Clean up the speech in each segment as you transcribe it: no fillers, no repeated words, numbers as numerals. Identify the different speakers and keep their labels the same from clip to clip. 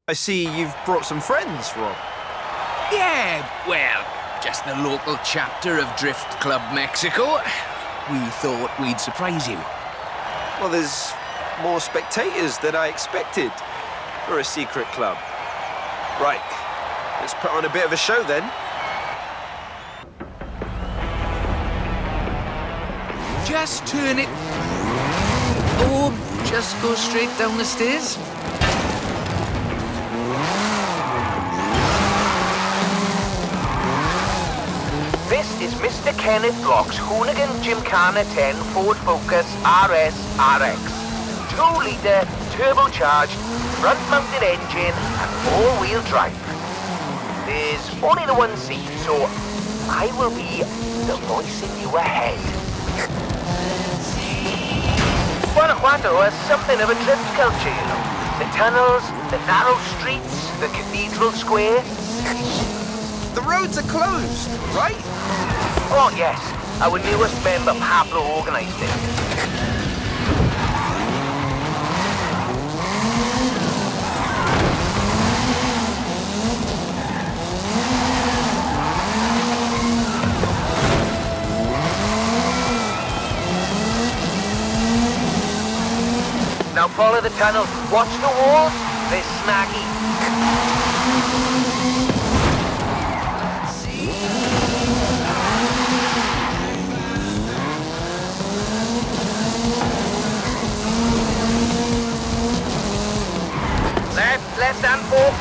Speaker 1: I see you've brought some friends, Rob.
Speaker 2: Yeah, well, just the local chapter of Drift Club Mexico. We thought we'd surprise you.
Speaker 1: Well, there's more spectators than I expected for a secret club. Right, let's put on a bit of a show then.
Speaker 2: Just turn it... or just go straight down the stairs.
Speaker 3: This is Mr. Kenneth Block's Hoonigan Gymkhana 10 Ford Focus RS RX. 2-litre, turbocharged, front-mounted engine and all-wheel drive. There's only the one seat, so I will be the voice in your head. Guanajuato has something of a drift culture, you know. The tunnels, the narrow streets, the cathedral square.
Speaker 1: The roads are closed, right?
Speaker 3: Oh yes, our newest member Pablo organised it. Now follow the tunnel. Watch the walls. They're snaggy. Left hand fork.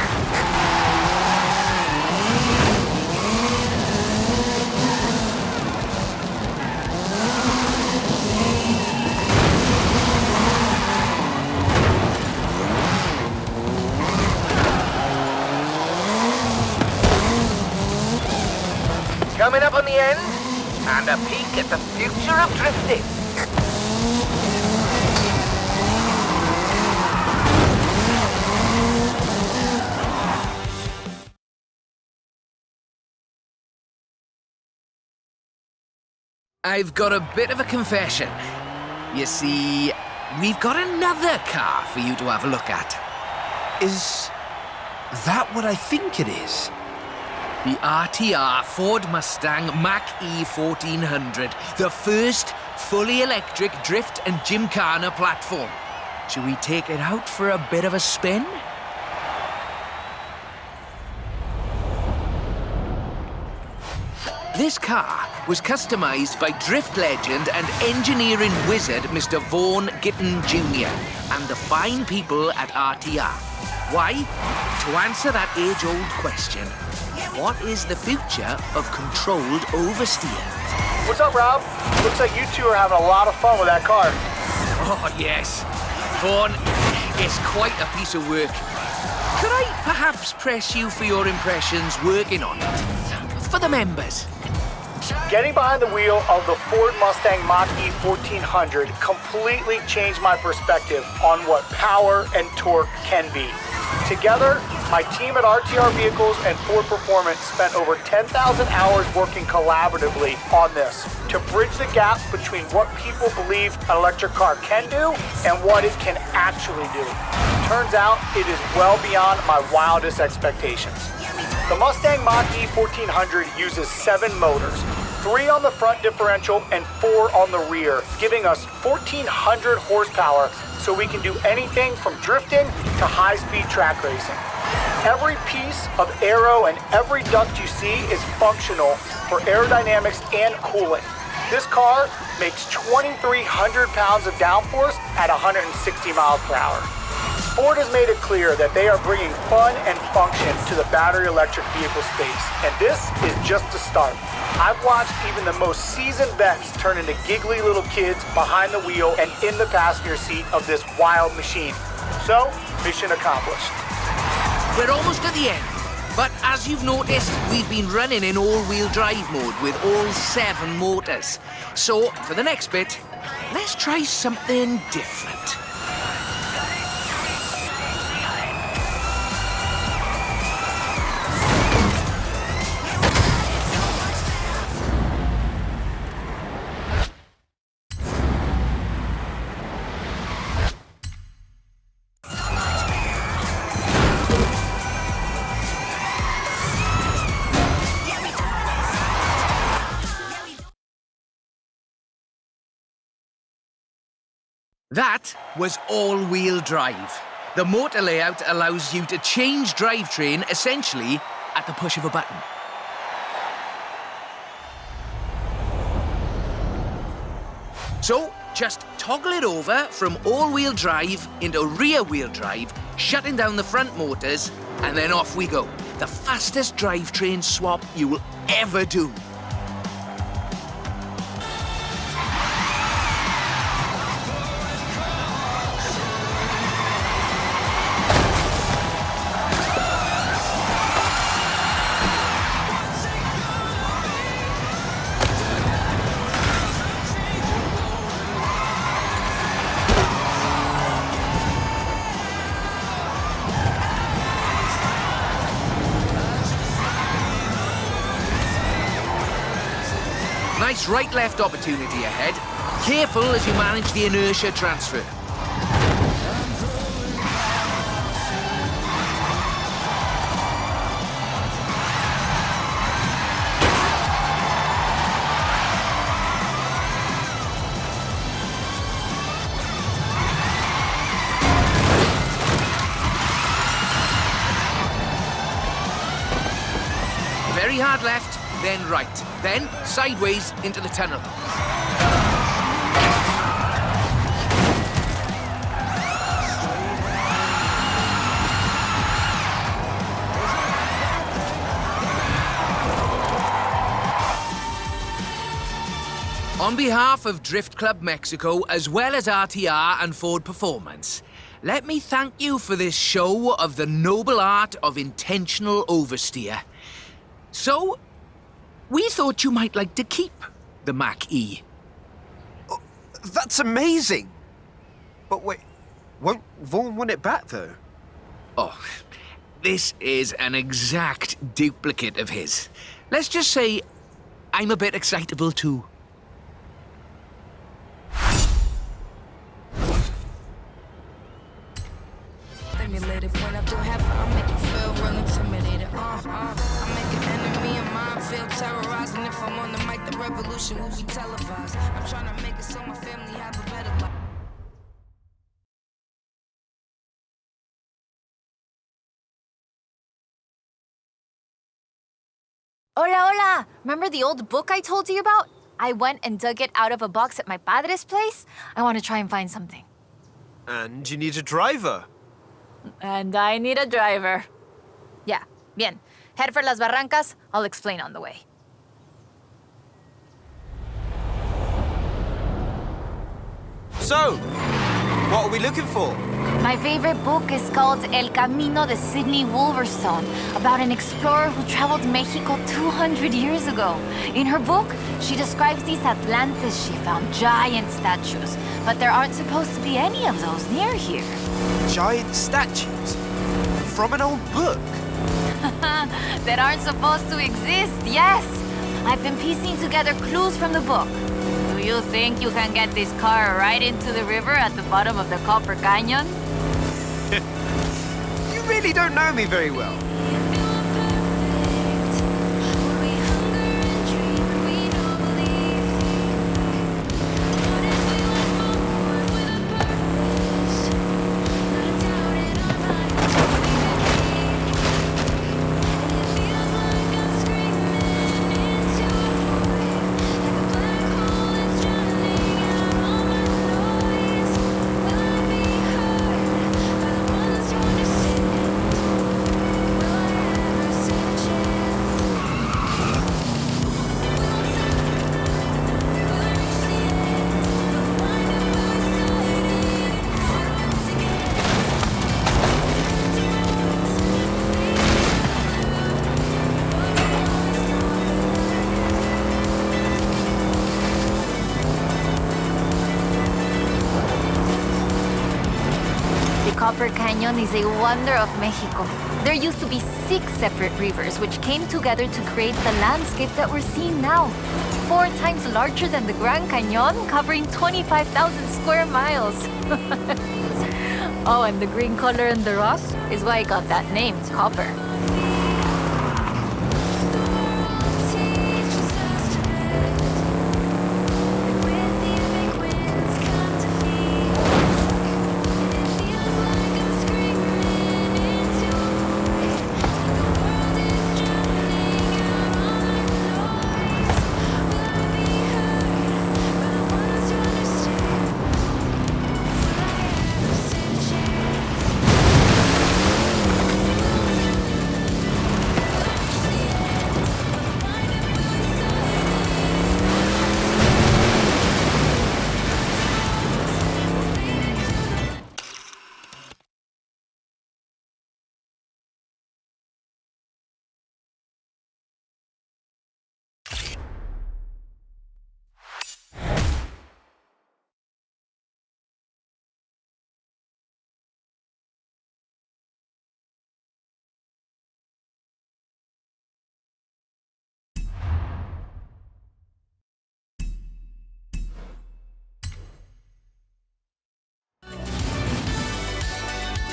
Speaker 3: Coming up on the end, and a peek at the future of drifting.
Speaker 2: I've got a bit of a confession. You see, we've got another car for you to have a look at.
Speaker 1: Is that what I think it is?
Speaker 2: The RTR Ford Mustang Mach-E 1400, the first fully electric drift and gymkhana platform. Should we take it out for a bit of a spin? This car was customised by drift legend and engineering wizard Mr. Vaughan Gitton Jr. and the fine people at RTR. Why? To answer that age-old question. What is the future of controlled oversteer?
Speaker 4: What's up, Rob? Looks like you two are having a lot of fun with that car.
Speaker 2: Oh, yes. Vaughan, it's quite a piece of work. Could I perhaps press you for your impressions working on it? For the members.
Speaker 4: Getting behind the wheel of the Ford Mustang Mach-E 1400 completely changed my perspective on what power and torque can be. Together, my team at RTR Vehicles and Ford Performance spent over 10,000 hours working collaboratively on this to bridge the gap between what people believe an electric car can do and what it can actually do. Turns out, it is well beyond my wildest expectations. The Mustang Mach-E 1400 uses 7 motors, 3 on the front differential and 4 on the rear, giving us 1,400 horsepower so we can do anything from drifting to high-speed track racing. Every piece of aero and every duct you see is functional for aerodynamics and cooling. This car makes 2,300 pounds of downforce at 160 miles per hour. Ford has made it clear that they are bringing fun and function to the battery electric vehicle space, and this is just the start. I've watched even the most seasoned vets turn into giggly little kids behind the wheel and in the passenger seat of this wild machine. So, mission accomplished.
Speaker 2: We're almost at the end, but as you've noticed, we've been running in all-wheel drive mode with all 7 motors. So, for the next bit, let's try something different. That was all-wheel drive. The motor layout allows you to change drivetrain essentially at the push of a button. So, just toggle it over from all-wheel drive into rear-wheel drive, shutting down the front motors, and then off we go. The fastest drivetrain swap you will ever do. Nice right-left opportunity ahead. Careful as you manage the inertia transfer. Very hard left, then right, then sideways into the tunnel. On behalf of Drift Club Mexico, as well as RTR and Ford Performance, let me thank you for this show of the noble art of intentional oversteer. So, we thought you might like to keep the Mach-E.
Speaker 1: Oh, that's amazing. But wait, won't Vaughan want it back, though?
Speaker 2: Oh, this is an exact duplicate of his. Let's just say I'm a bit excitable too.
Speaker 5: Stimulated when I do have I make you feel real intimidated. I make an enemy of mine feel terrorizing. If I'm on the mic, the revolution will be televised. I'm trying to make it so my family have a better life.
Speaker 6: Hola, hola! Remember the old book I told you about? I went and dug it out of a box at my padre's place. I want to try and find something.
Speaker 1: And you need a driver.
Speaker 6: And I need a driver. Yeah, bien. Head for Las Barrancas. I'll explain on the way.
Speaker 1: So, what are we looking for?
Speaker 6: My favorite book is called El Camino de Sidney Wolverstone, about an explorer who traveled Mexico 200 years ago. In her book, she describes these Atlantis she found, giant statues. But there aren't supposed to be any of those near here.
Speaker 1: Giant statues? From an old book?
Speaker 6: That aren't supposed to exist, yes! I've been piecing together clues from the book. Do you think you can get this car right into the river at the bottom of the Copper Canyon?
Speaker 1: You really don't know me very well.
Speaker 6: Copper Canyon is a wonder of Mexico. There used to be 6 separate rivers which came together to create the landscape that we're seeing now. 4 times larger than the Grand Canyon, covering 25,000 square miles. Oh, and the green color in the rocks is why it got that name, copper.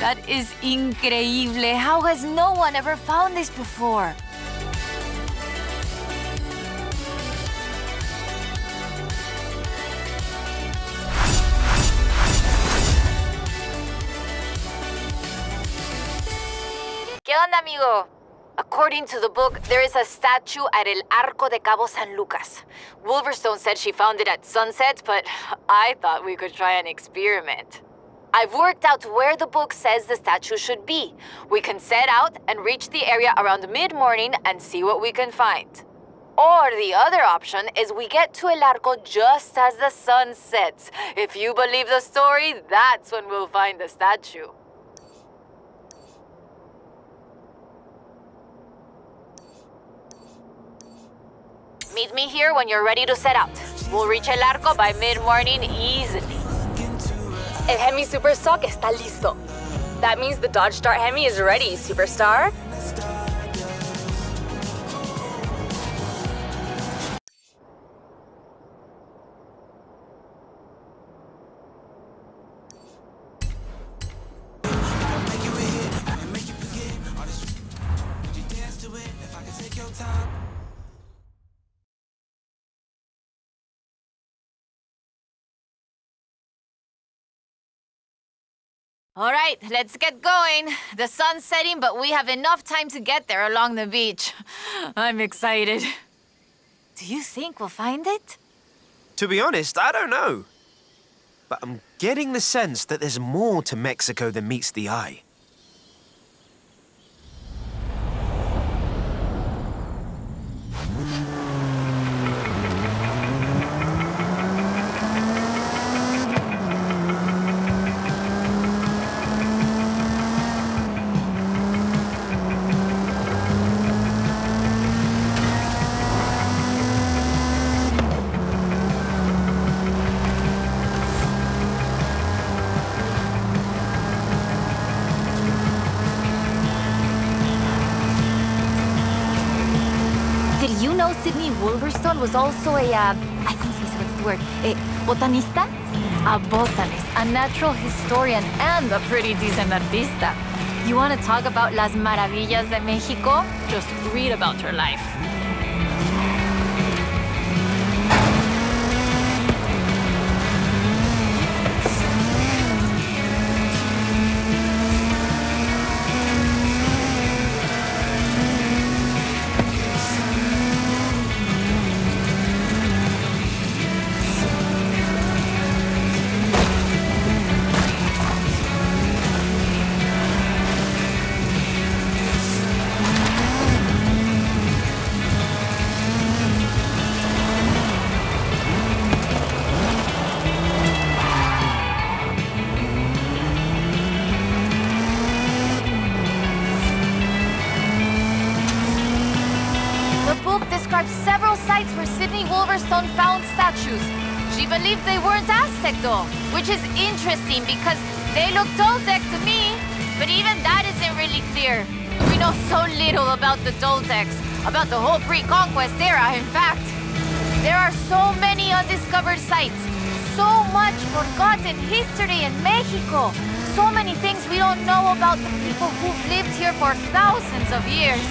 Speaker 6: That is increíble. How has no one ever found this before? ¿Qué onda, amigo? According to the book, there is a statue at El Arco de Cabo San Lucas. Wolverstone said she found it at sunset, but I thought we could try an experiment. I've worked out where the book says the statue should be. We can set out and reach the area around mid-morning and see what we can find. Or the other option is we get to El Arco just as the sun sets. If you believe the story, that's when we'll find the statue. Meet me here when you're ready to set out. We'll reach El Arco by mid-morning easily.
Speaker 7: El Hemi Superstock está listo. That means the Dodge Dart Hemi is ready, Superstar.
Speaker 6: All right, let's get going. The sun's setting, but we have enough time to get there along the beach. I'm excited. Do you think we'll find it?
Speaker 1: To be honest, I don't know. But I'm getting the sense that there's more to Mexico than meets the eye.
Speaker 6: Did you know Sidney Wolverstone was also I can't say what's the word, a botanista? A botanist, a natural historian, and a pretty decent artista. You want to talk about las maravillas de Mexico? Just read about her life. Describes several sites where Sidney Wolverstone found statues. She believed they weren't Aztec though, which is interesting because they look Toltec to me, but even that isn't really clear. We know so little about the Toltecs, about the whole pre-conquest era, in fact. There are so many undiscovered sites, so much forgotten history in Mexico, so many things we don't know about the people who've lived here for thousands of years.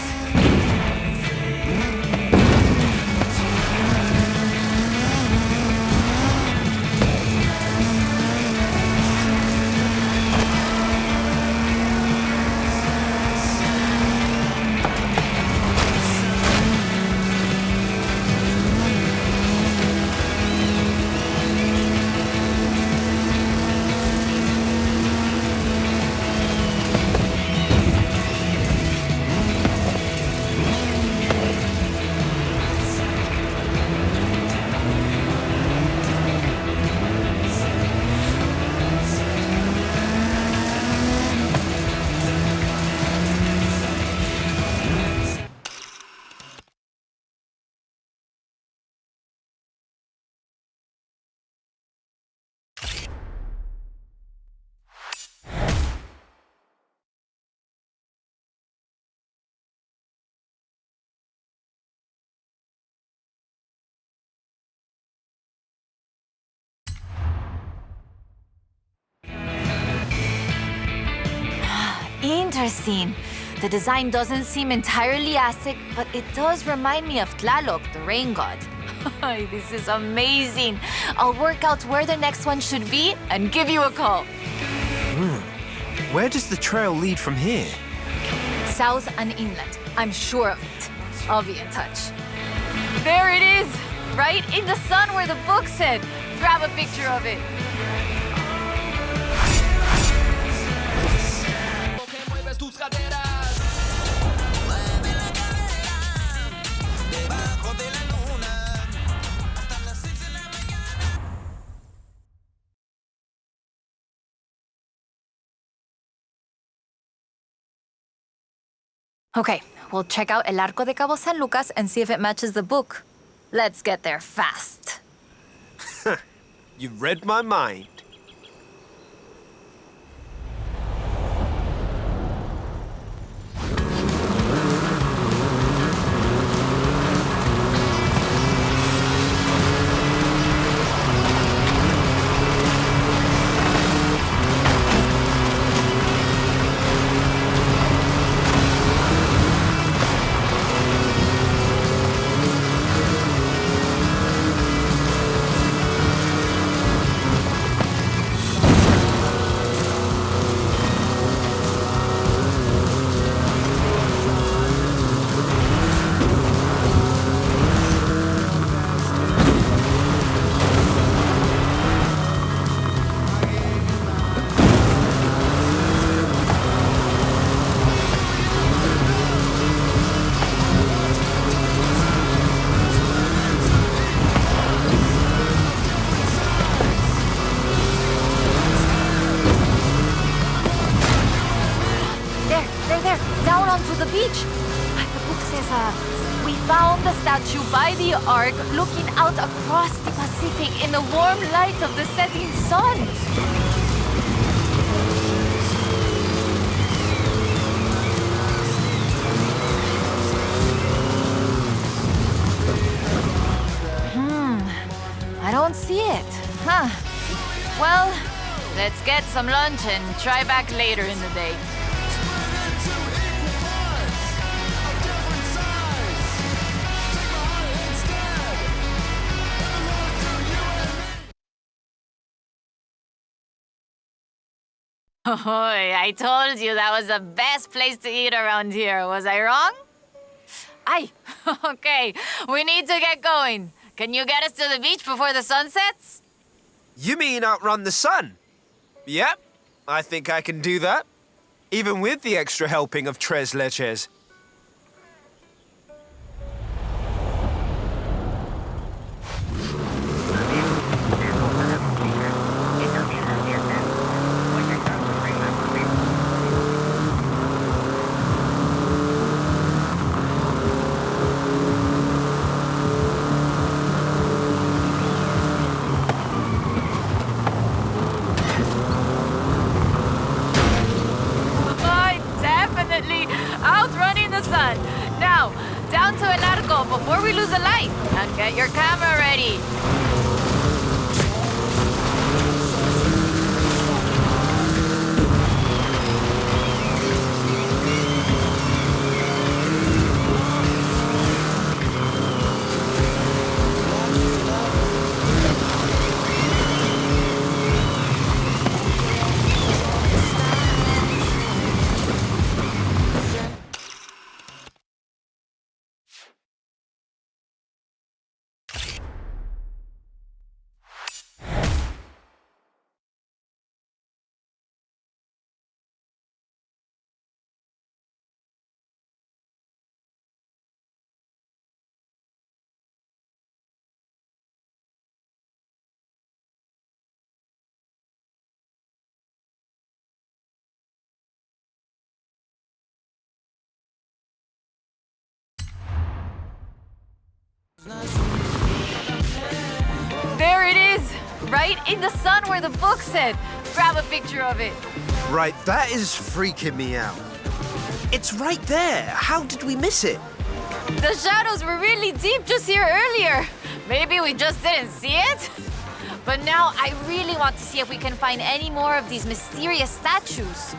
Speaker 6: Interesting. The design doesn't seem entirely Aztec, but it does remind me of Tlaloc, the rain god. This is amazing. I'll work out where the next one should be and give you a call.
Speaker 1: Where does the trail lead from here?
Speaker 6: South and inland. I'm sure of it. I'll be in touch. There it is! Right in the sun where the book said. Grab a picture of it. Okay, we'll check out El Arco de Cabo San Lucas and see if it matches the book. Let's get there fast.
Speaker 1: You read my mind.
Speaker 6: There, down onto the beach. The book says, we found the statue by the ark looking out across the Pacific in the warm light of the setting sun. I don't see it. Huh. Well, let's get some lunch and try back later in the day. Oh, I told you that was the best place to eat around here. Was I wrong? Aye. Okay, we need to get going. Can you get us to the beach before the sun sets?
Speaker 1: You mean outrun the sun? Yep, I think I can do that. Even with the extra helping of tres leches.
Speaker 6: Outrunning the sun. Now, down to El Arco before we lose the light. And get your camera ready. There it is! Right in the sun where the book said. Grab a picture of it.
Speaker 1: Right, that is freaking me out. It's right there. How did we miss it?
Speaker 6: The shadows were really deep just here earlier. Maybe we just didn't see it? But now I really want to see if we can find any more of these mysterious statues.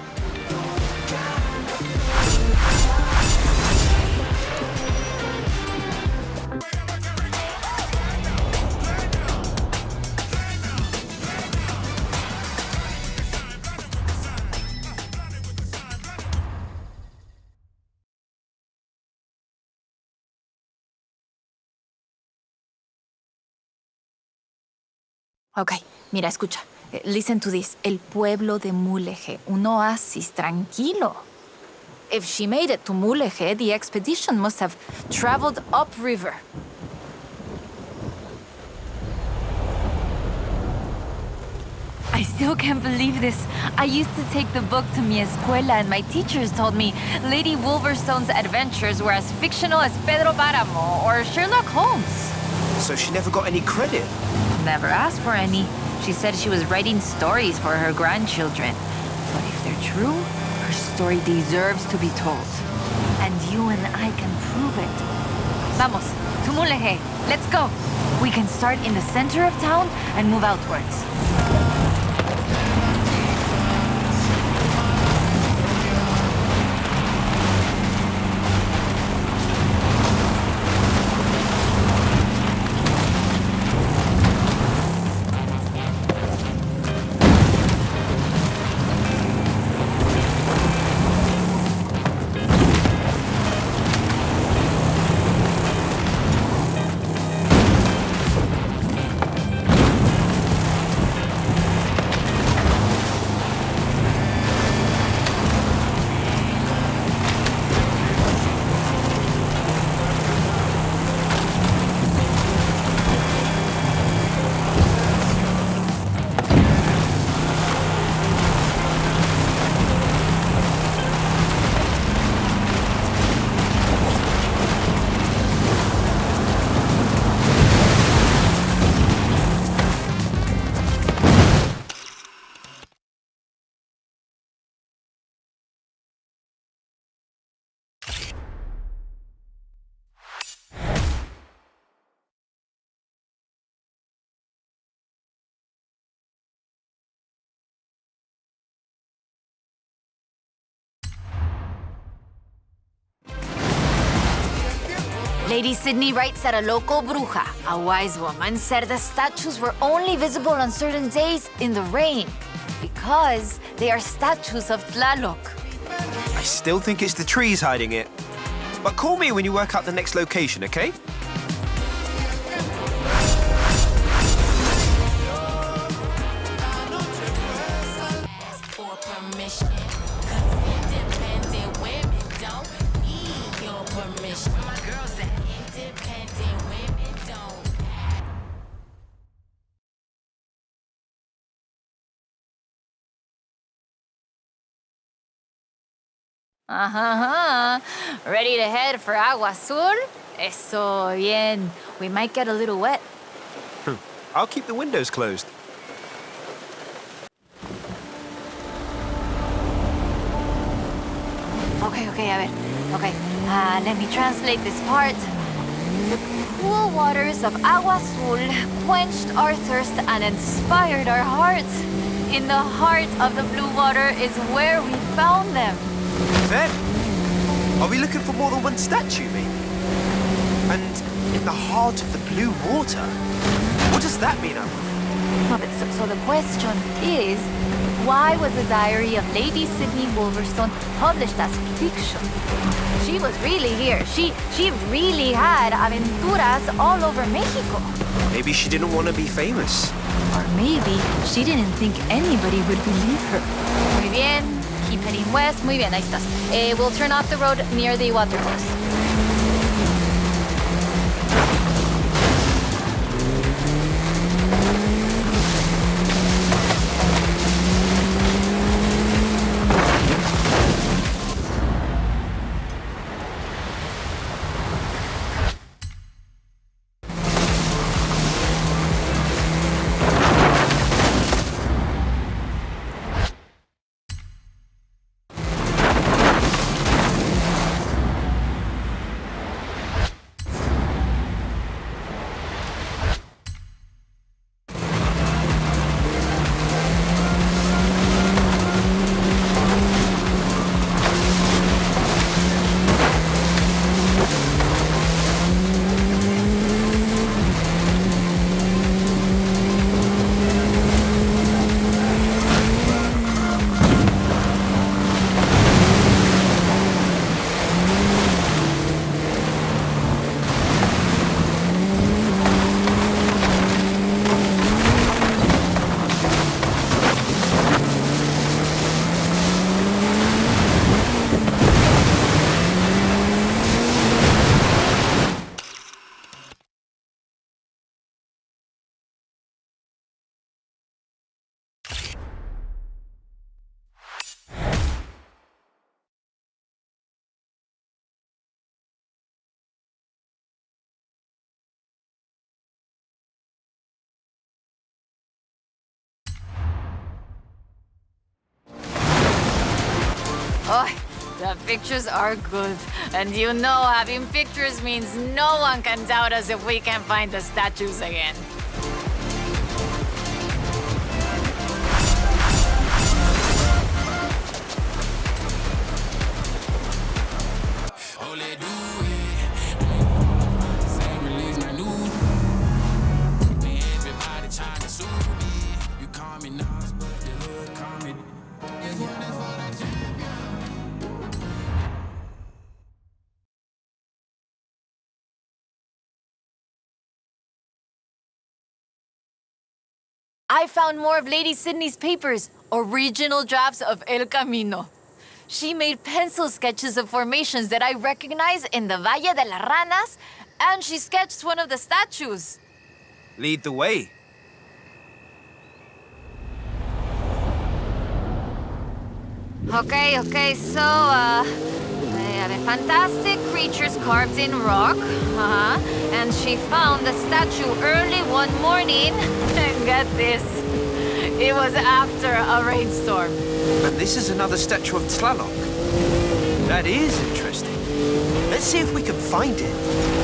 Speaker 6: Okay, mira, escucha. Listen to this. El pueblo de Mulegé, un oasis tranquilo. If she made it to Mulegé, the expedition must have traveled upriver. I still can't believe this. I used to take the book to mi escuela and my teachers told me Lady Wolverstone's adventures were as fictional as Pedro Páramo or Sherlock Holmes.
Speaker 1: So she never got any credit?
Speaker 6: Never asked for any. She said she was writing stories for her grandchildren. But if they're true, her story deserves to be told. And you and I can prove it. Vamos, to Mulegé. Let's go. We can start in the center of town and move outwards. Lady Sydney writes that a local bruja, a wise woman, said the statues were only visible on certain days in the rain because they are statues of Tlaloc.
Speaker 1: I still think it's the trees hiding it. But call me when you work out the next location, okay?
Speaker 6: Ready to head for Agua Azul? Eso bien. We might get a little wet.
Speaker 1: I'll keep the windows closed.
Speaker 6: Okay, a ver. Okay, let me translate this part. The cool waters of Agua Azul quenched our thirst and inspired our hearts. In the heart of the blue water is where we found them.
Speaker 1: Then, are we looking for more than one statue, maybe? And in the heart of the blue water? What does that mean, Emma?
Speaker 6: No, but so the question is, why was the diary of Lady Sydney Wolverstone published as fiction? She was really here. She really had aventuras all over Mexico.
Speaker 1: Maybe she didn't want to be famous.
Speaker 6: Or maybe she didn't think anybody would believe her. Muy bien. Keep heading west. Muy bien, ahí estás. We'll turn off the road near the waterfalls. Oh, the pictures are good. And you know having pictures means no one can doubt us if we can find the statues again. I found more of Lady Sydney's papers, original drafts of El Camino. She made pencil sketches of formations that I recognize in the Valle de las Ranas, and she sketched one of the statues.
Speaker 1: Lead the way.
Speaker 6: Okay, so, they have fantastic creatures carved in rock. And she found the statue early one morning. And get this, it was after a rainstorm.
Speaker 1: And this is another statue of Tlaloc. That is interesting. Let's see if we can find it.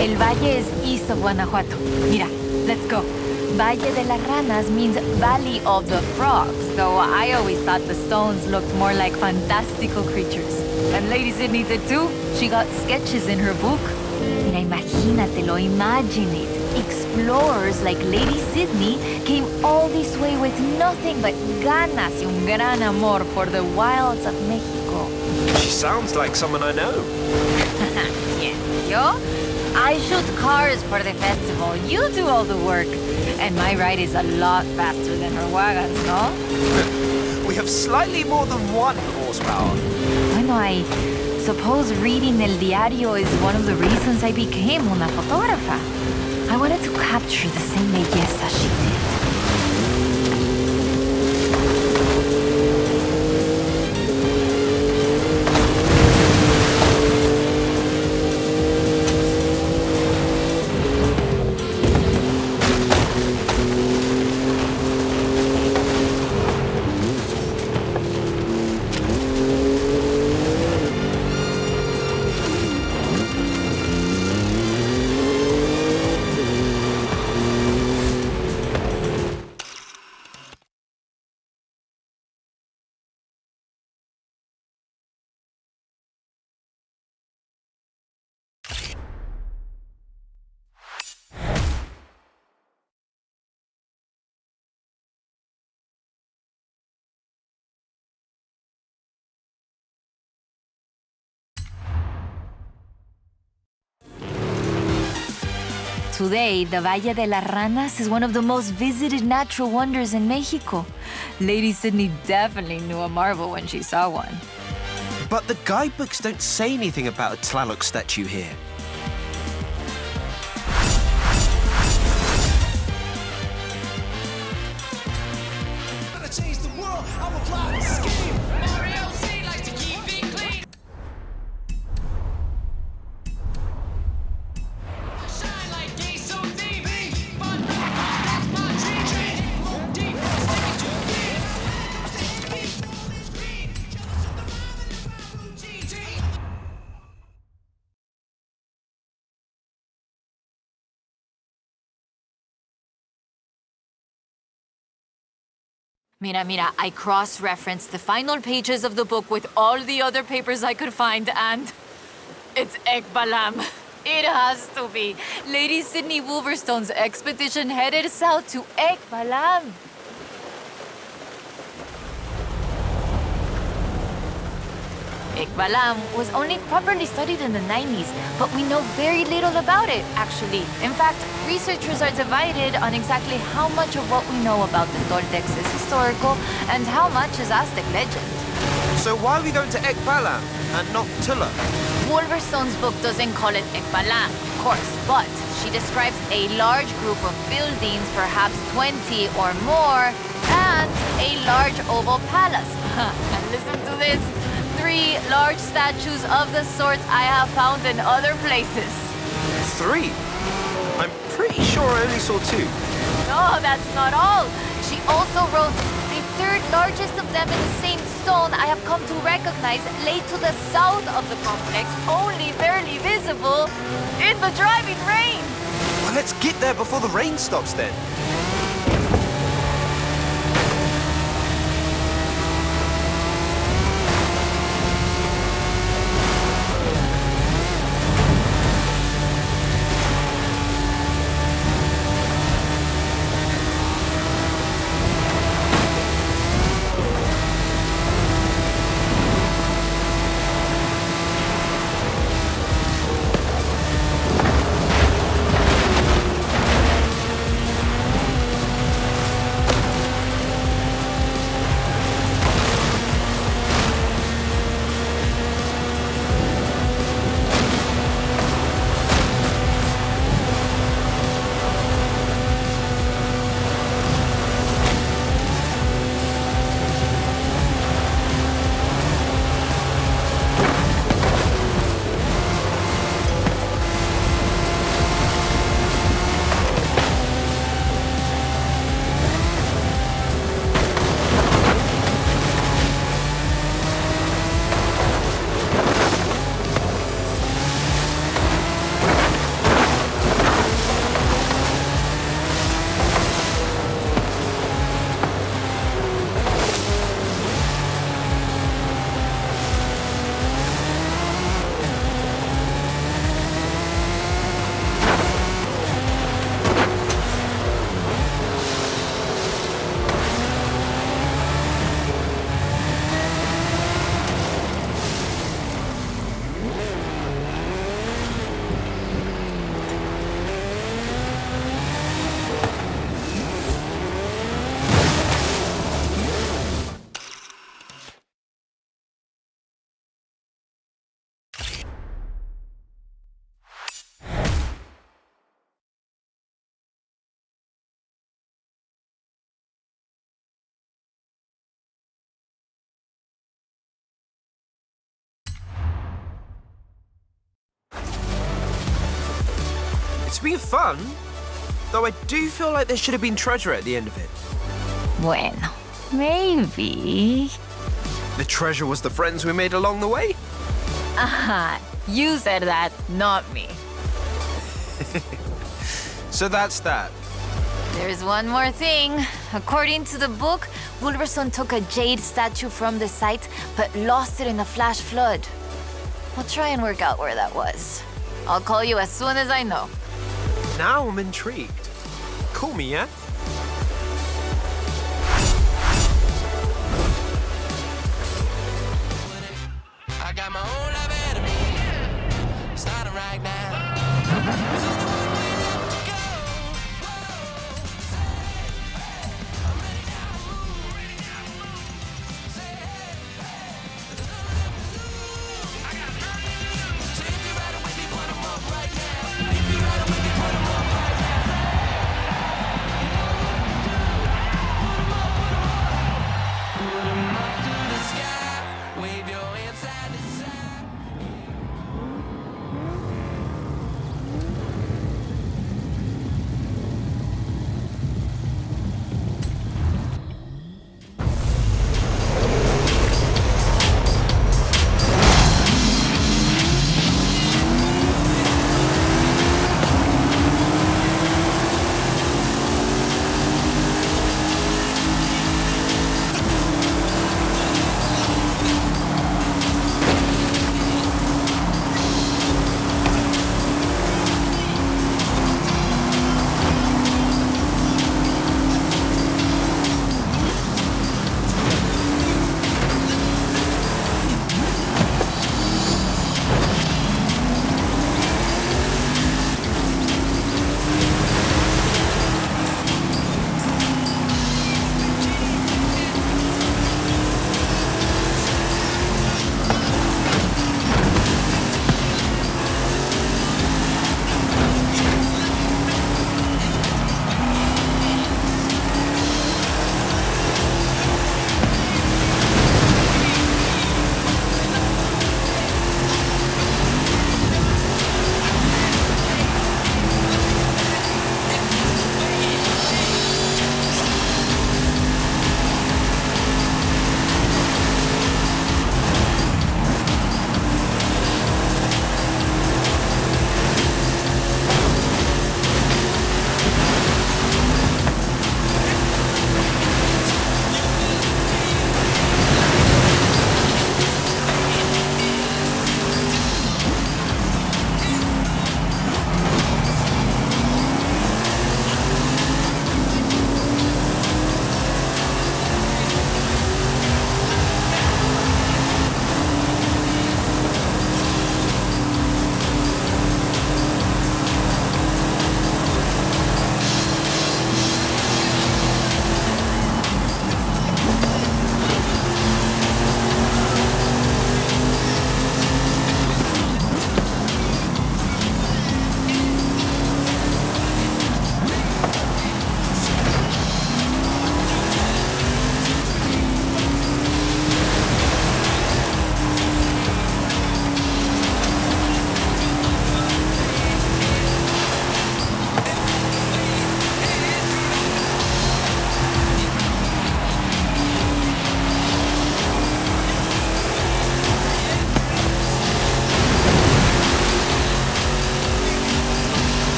Speaker 6: El Valle is east of Guanajuato. Mira, let's go. Valle de las Ranas means Valley of the Frogs, though I always thought the stones looked more like fantastical creatures. And Lady Sydney did too. She got sketches in her book. Mira, imagínatelo, imagine it. Explorers like Lady Sydney came all this way with nothing but ganas y un gran amor for the wilds of Mexico.
Speaker 1: She sounds like someone I know.
Speaker 6: Yeah, yo? I shoot cars for the festival. You do all the work. And my ride is a lot faster than her wagons, no?
Speaker 1: We have slightly more than 1 horsepower.
Speaker 6: Bueno, I suppose reading El Diario is one of the reasons I became una fotógrafa. I wanted to capture the same belleza she did. Today, the Valle de las Ranas is one of the most visited natural wonders in Mexico. Lady Sydney definitely knew a marvel when she saw one.
Speaker 1: But the guidebooks don't say anything about a Tlaloc statue here.
Speaker 6: Mira, I cross-referenced the final pages of the book with all the other papers I could find, and it's Ekbalam. It has to be. Lady Sydney Wolverstone's expedition headed south to Ekbalam. Ekbalam was only properly studied in the 90s, but we know very little about it, actually. In fact, researchers are divided on exactly how much of what we know about the Toltecs is historical and how much is Aztec legend.
Speaker 1: So why are we going to Ekbalam and not Tula?
Speaker 6: Wolverstone's book doesn't call it Ekbalam, of course, but she describes a large group of buildings, perhaps 20 or more, and a large oval palace. And listen to this. 3 large statues of the sorts I have found in other places.
Speaker 1: 3? I'm pretty sure I only saw 2.
Speaker 6: No, that's not all. She also wrote the 3rd largest of them in the same stone I have come to recognize lay to the south of the complex, only barely visible in the driving rain.
Speaker 1: Well, let's get there before the rain stops then. It's been fun, though I do feel like there should have been treasure at the end of it.
Speaker 6: Bueno, maybe.
Speaker 1: The treasure was the friends we made along the way?
Speaker 6: Aha, you said that, not me.
Speaker 1: So that's that.
Speaker 6: There's one more thing. According to the book, Wolverson took a jade statue from the site, but lost it in a flash flood. I'll try and work out where that was. I'll call you as soon as I know.
Speaker 1: Now I'm intrigued. Call me, yeah?
Speaker 8: I got my own life ahead of me, starting right now.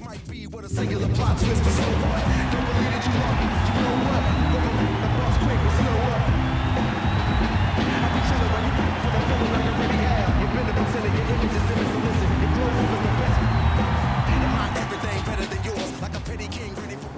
Speaker 9: might be what a singular plot twist, but so what? Don't believe that you are, but you know what? The boss quick, but slow up. I be chillin' while you for the feeling like you already have. You've been a percentage, your image is image, so listen, your glow up is the best. And my everything better than yours, like a petty king ready for.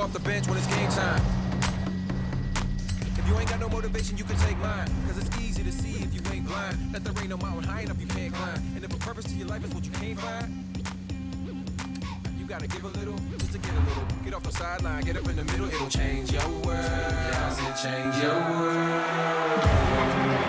Speaker 8: off the bench when it's game time. If you ain't got no motivation, you can take mine. Cause it's easy to see if you ain't blind. That there ain't no mountain high enough you can't climb. And if a purpose to your life is what you can't find, you gotta give a little, just to get a little. Get off the sideline, get up in the middle, it'll change your world. Yes, it change your world.